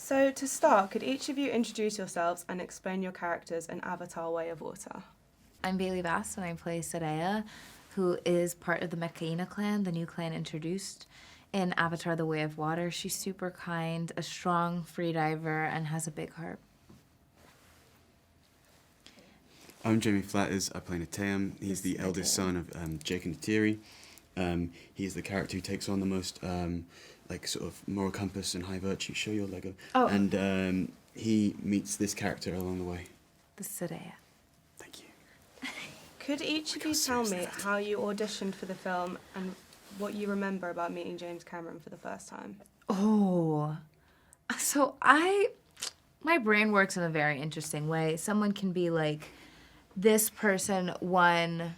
So to start, could each of you introduce yourselves and explain your characters in Avatar: Way of Water? I'm Bailey Bass, and I play Tsireya, who is part of the Mekaina clan, the new clan introduced in Avatar: The Way of Water. She's super kind, a strong freediver, and has a big heart. I'm Jamie Flatters. I play Neteyam. He's the eldest son of Jake and Neteyam. He's the character who takes on the most sort of moral compass and high virtue. Show your Lego. Oh. And he meets this character along the way. The Tsireya. Thank you. Could each of you tell me how you auditioned for the film and what you remember about meeting James Cameron for the first time? Oh, so my brain works in a very interesting way. Someone can be like, this person won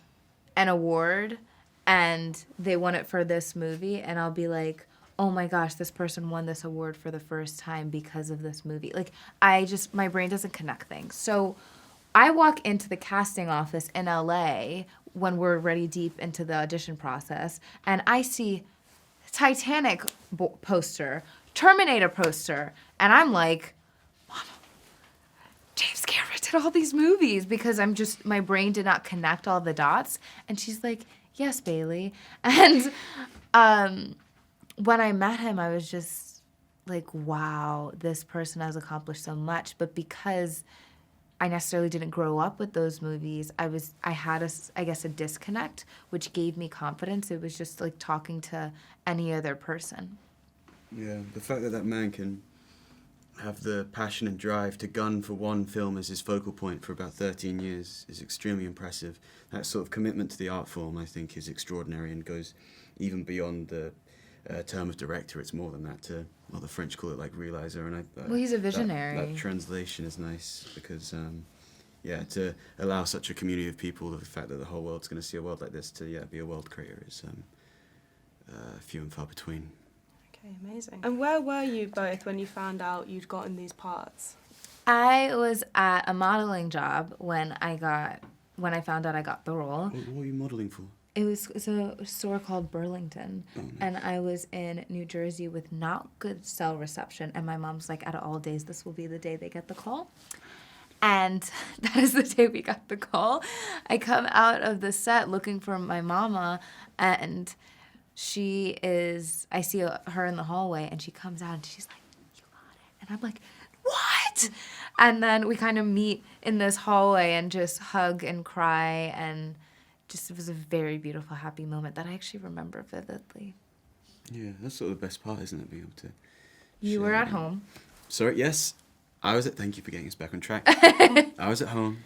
an award and they won it for this movie, and I'll be like, oh my gosh, this person won this award for the first time because of this movie. Like, my brain doesn't connect things. So I walk into the casting office in LA when we're already deep into the audition process, and I see Titanic poster, Terminator poster, and I'm like, Mama, James Cameron did all these movies, because my brain did not connect all the dots. And she's like, yes, Bailey. And when I met him, I was just like, wow, this person has accomplished so much. But I necessarily didn't grow up with those movies, I had a disconnect, which gave me confidence. It was just like talking to any other person. Yeah, the fact that man can have the passion and drive to gun for one film as his focal point for about 13 years is extremely impressive. That sort of commitment to the art form, I think, is extraordinary and goes even beyond the term of director. It's more than that. The French call it like realizer, and well, he's a visionary. That translation is nice because, to allow such a community of people, the fact that the whole world's going to see a world like this, to be a world creator is few and far between. Okay, amazing. And where were you both when you found out you'd gotten these parts? I was at a modeling job when I found out I got the role. What were you modeling for? It's a store called Burlington, nice. And I was in New Jersey with not good cell reception, and my mom's like, out of all days, this will be the day they get the call. And that is the day we got the call. I come out of the set looking for my mama, and I see her in the hallway, and she comes out and she's like, you got it. And I'm like, what? And then we kind of meet in this hallway and just hug and cry, and it was a very beautiful, happy moment that I actually remember vividly. Yeah, that's sort of the best part, isn't it? Being able to. You were at home. Sorry, yes. Thank you for getting us back on track. I was at home.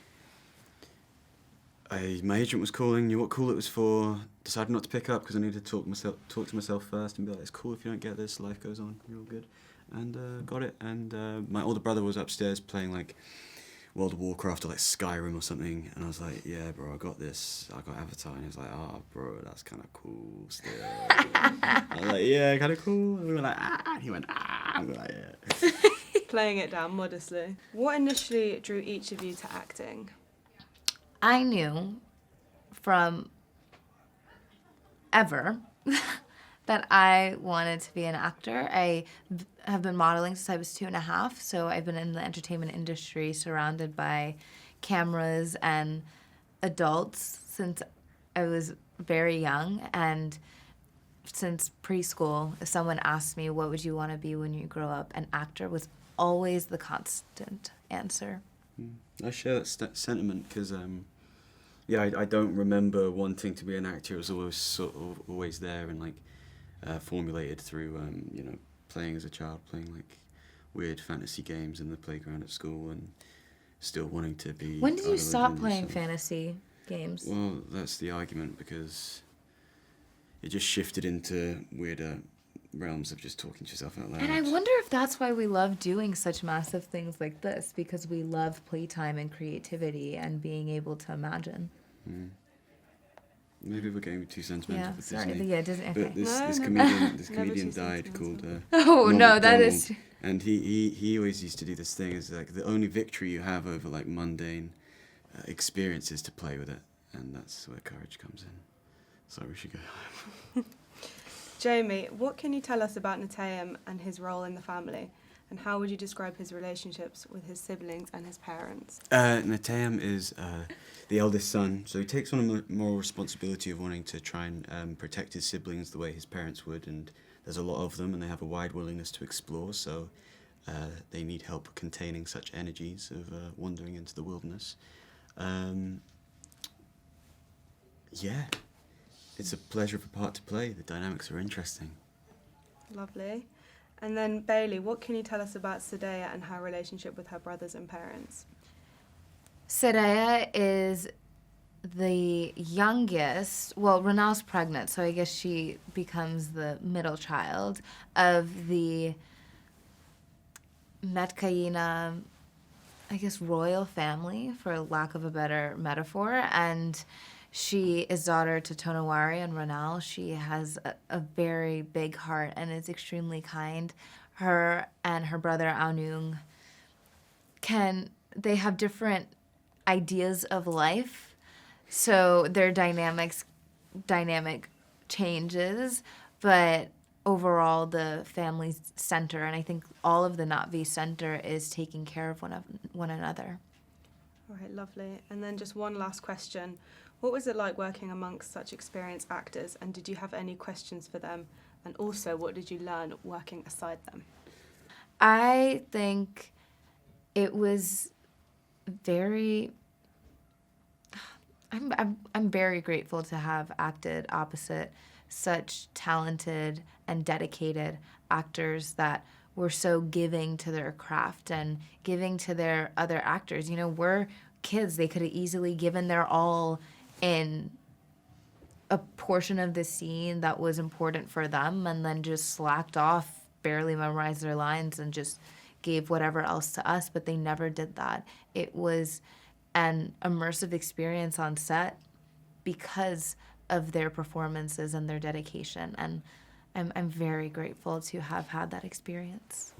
My agent was calling, knew what call it was for, decided not to pick up because I needed to talk to myself first and be like, it's cool if you don't get this, life goes on, you're all good. And got it. And my older brother was upstairs playing like World of Warcraft or like Skyrim or something, and I was like, yeah, bro, I got this. I got Avatar. And he was like, oh, bro, that's kind of cool still. I was like, yeah, kind of cool. And we were like, ah. He went, ah. We were like, yeah. Playing it down modestly. What initially drew each of you to acting? I knew from ever that I wanted to be an actor. I have been modeling since I was 2.5, so I've been in the entertainment industry surrounded by cameras and adults since I was very young. And since preschool, if someone asked me, what would you want to be when you grow up, an actor was always the constant answer. I share that sentiment because, I don't remember wanting to be an actor. It was always sort of always there and like formulated through, playing as a child, playing like weird fantasy games in the playground at school and still wanting to be. When did you stop playing fantasy games? Well, that's the argument because it just shifted into weirder realms of just talking to yourself out loud. And I wonder if that's why we love doing such massive things like this, because we love playtime and creativity and being able to imagine. Maybe we're getting too sentimental with sorry. Disney. Yeah, Disney. Okay. But this comedian died called oh Norm no, that Macdonald, is. And he always used to do this thing. Is like the only victory you have over like mundane experiences to play with it, and that's where courage comes in. So we should go home. Jamie, what can you tell us about Neteyam and his role in the family? And how would you describe his relationships with his siblings and his parents? Neteyam is the eldest son, so he takes on a moral responsibility of wanting to try and protect his siblings the way his parents would, and there's a lot of them and they have a wide willingness to explore, so they need help containing such energies of wandering into the wilderness. Yeah, it's a pleasure of a part to play. The dynamics are interesting. Lovely. And then Bailey, what can you tell us about Tsireya and her relationship with her brothers and parents? Tsireya is the youngest, well, Renal's pregnant, so I guess she becomes the middle child of the Metkayina, I guess, royal family, for lack of a better metaphor. And she is daughter to Tonawari and Renal. She has a very big heart and is extremely kind. Her and her brother Aunung they have different ideas of life, so their dynamic changes, but overall the family center, and I think all of the Natvi center is taking care of one another. All right, lovely. And then just one last question. What was it like working amongst such experienced actors, and did you have any questions for them? And also, what did you learn working aside them? I think it was very... I'm very grateful to have acted opposite such talented and dedicated actors that were so giving to their craft and giving to their other actors. You know, we're kids. They could have easily given their all in a portion of the scene that was important for them and then just slacked off, barely memorized their lines, and just gave whatever else to us, but they never did that. It was an immersive experience on set because of their performances and their dedication, and I'm very grateful to have had that experience.